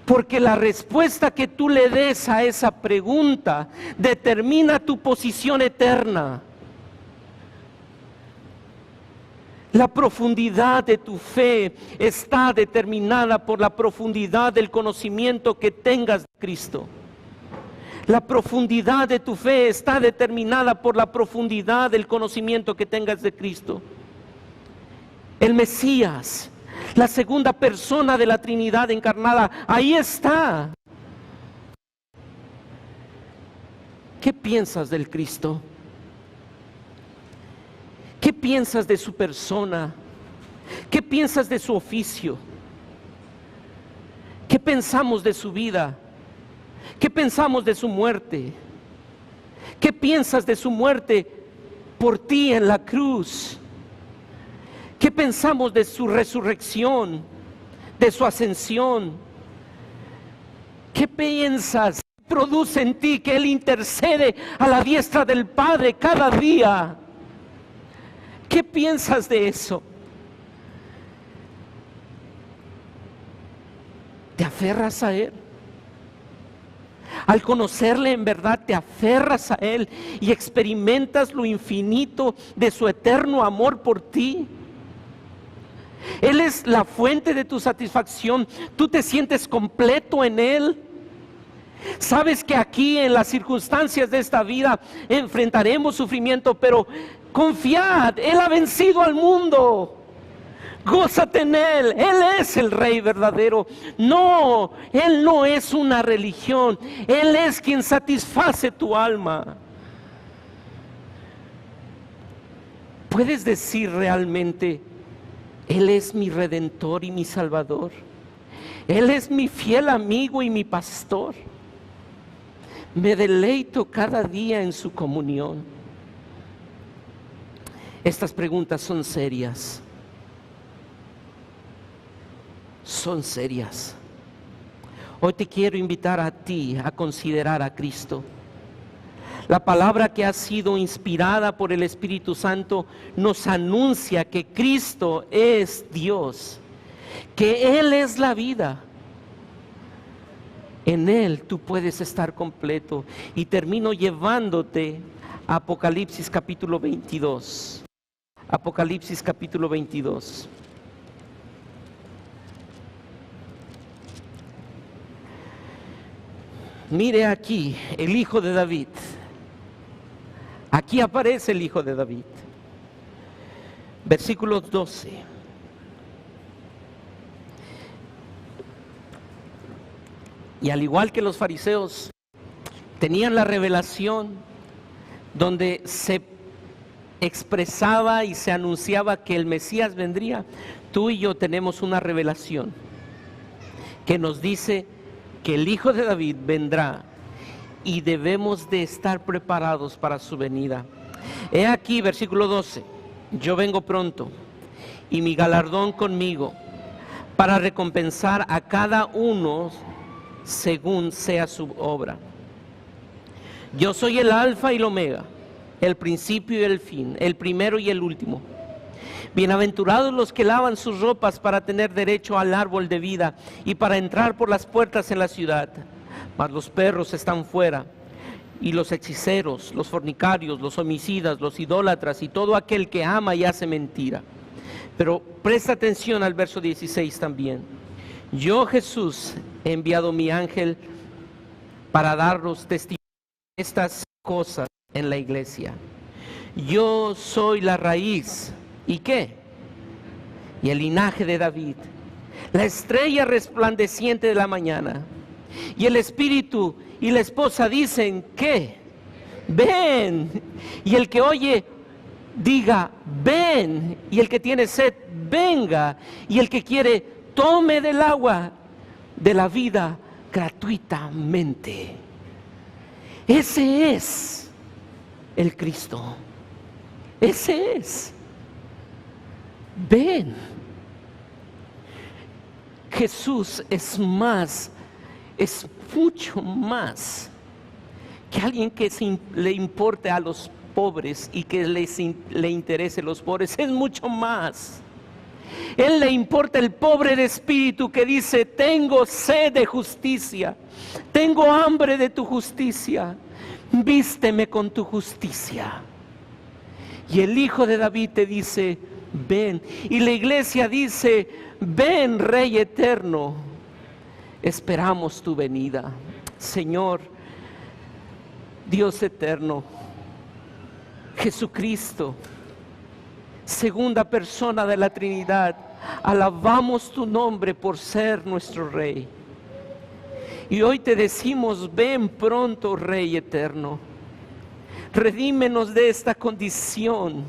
Speaker 1: Porque la respuesta que tú le des a esa pregunta determina tu posición eterna. La profundidad de tu fe está determinada por la profundidad del conocimiento que tengas de Cristo. La profundidad de tu fe está determinada por la profundidad del conocimiento que tengas de Cristo. El Mesías, la segunda persona de la Trinidad encarnada, ahí está. ¿Qué piensas del Cristo? ¿Qué piensas de su persona? ¿Qué piensas de su oficio? ¿Qué pensamos de su vida? ¿Qué pensamos de su muerte? ¿Qué piensas de su muerte por ti en la cruz? ¿Qué pensamos de su resurrección, de su ascensión? ¿Qué piensas? Produce en ti que Él intercede a la diestra del Padre cada día. ¿Qué piensas de eso? ¿Te aferras a Él? Al conocerle en verdad te aferras a Él y experimentas lo infinito de su eterno amor por ti. Él es la fuente de tu satisfacción. Tú te sientes completo en Él. Sabes que aquí en las circunstancias de esta vida enfrentaremos sufrimiento, pero confiad, Él ha vencido al mundo. Gózate en Él, Él es el Rey verdadero. No, Él no es una religión, Él es quien satisface tu alma. ¿Puedes decir realmente: Él es mi Redentor y mi Salvador? Él es mi fiel amigo y mi pastor. Me deleito cada día en su comunión. Estas preguntas son serias. Son serias. Hoy te quiero invitar a ti a considerar a Cristo. La palabra que ha sido inspirada por el Espíritu Santo nos anuncia que Cristo es Dios, que Él es la vida. En Él tú puedes estar completo. Y termino llevándote a Apocalipsis capítulo 22. Apocalipsis capítulo 22. Mire aquí el Hijo de David. Aquí aparece el Hijo de David. Versículo 12. Y al igual que los fariseos tenían la revelación donde se expresaba y se anunciaba que el Mesías vendría, tú y yo tenemos una revelación que nos dice que el Hijo de David vendrá y debemos de estar preparados para su venida. He aquí, versículo 12: yo vengo pronto y mi galardón conmigo para recompensar a cada uno según sea su obra. Yo soy el Alfa y el Omega, el principio y el fin, el primero y el último. Bienaventurados los que lavan sus ropas para tener derecho al árbol de vida y para entrar por las puertas en la ciudad. Mas los perros están fuera, y los hechiceros, los fornicarios, los homicidas, los idólatras y todo aquel que ama y hace mentira. Pero presta atención al verso 16 también. Yo, Jesús, he enviado mi ángel para daros testimonio de estas cosas en la iglesia. Yo soy la raíz, ¿y qué? Y el linaje de David, la estrella resplandeciente de la mañana. Y el Espíritu y la esposa dicen, ¿qué? Ven. Y el que oye, diga, ven. Y el que tiene sed, venga. Y el que quiere, tome del agua de la vida gratuitamente. Ese es el Cristo. Ese es. Ven. Jesús es más, es mucho más que alguien que le importe a los pobres y que le interese los pobres. Es mucho más. Él le importa el pobre de espíritu que dice, tengo sed de justicia, tengo hambre de tu justicia, vísteme con tu justicia. Y el Hijo de David te dice, ven. Y la iglesia dice, ven, Rey eterno, esperamos tu venida. Señor, Dios eterno, Jesucristo, segunda persona de la Trinidad, alabamos tu nombre por ser nuestro Rey. Y hoy te decimos, ven pronto, Rey eterno. Redímenos de esta condición.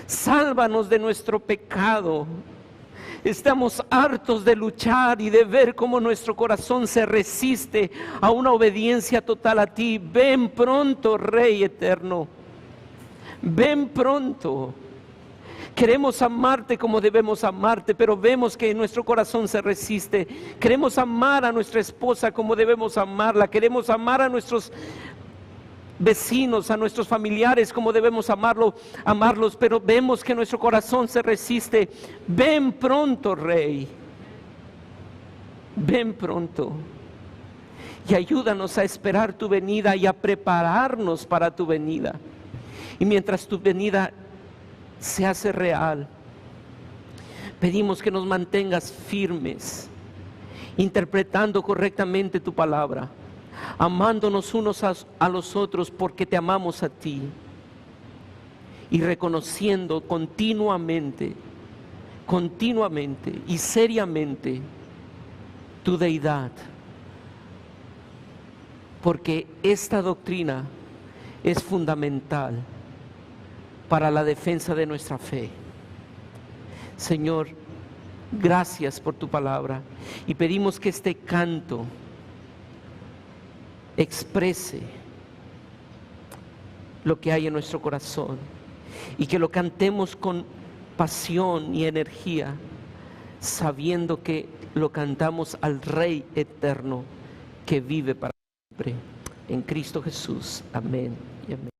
Speaker 1: Sálvanos de nuestro pecado. Estamos hartos de luchar y de ver cómo nuestro corazón se resiste a una obediencia total a ti. Ven pronto, Rey eterno. Ven pronto. Queremos amarte como debemos amarte, pero vemos que nuestro corazón se resiste. Queremos amar a nuestra esposa como debemos amarla. Queremos amar a nuestros vecinos, a nuestros familiares como debemos amarlos, pero vemos que nuestro corazón se resiste. Ven pronto, Rey. Ven pronto. Y ayúdanos a esperar tu venida y a prepararnos para tu venida. Y mientras tu venida se hace real, pedimos que nos mantengas firmes, interpretando correctamente tu palabra, amándonos unos a los otros porque te amamos a ti, y reconociendo continuamente y seriamente tu deidad, porque esta doctrina es fundamental para la defensa de nuestra fe. Señor, gracias por tu palabra, y pedimos que este canto exprese lo que hay en nuestro corazón y que lo cantemos con pasión y energía, sabiendo que lo cantamos al Rey eterno que vive para siempre. En Cristo Jesús. Amén y amén.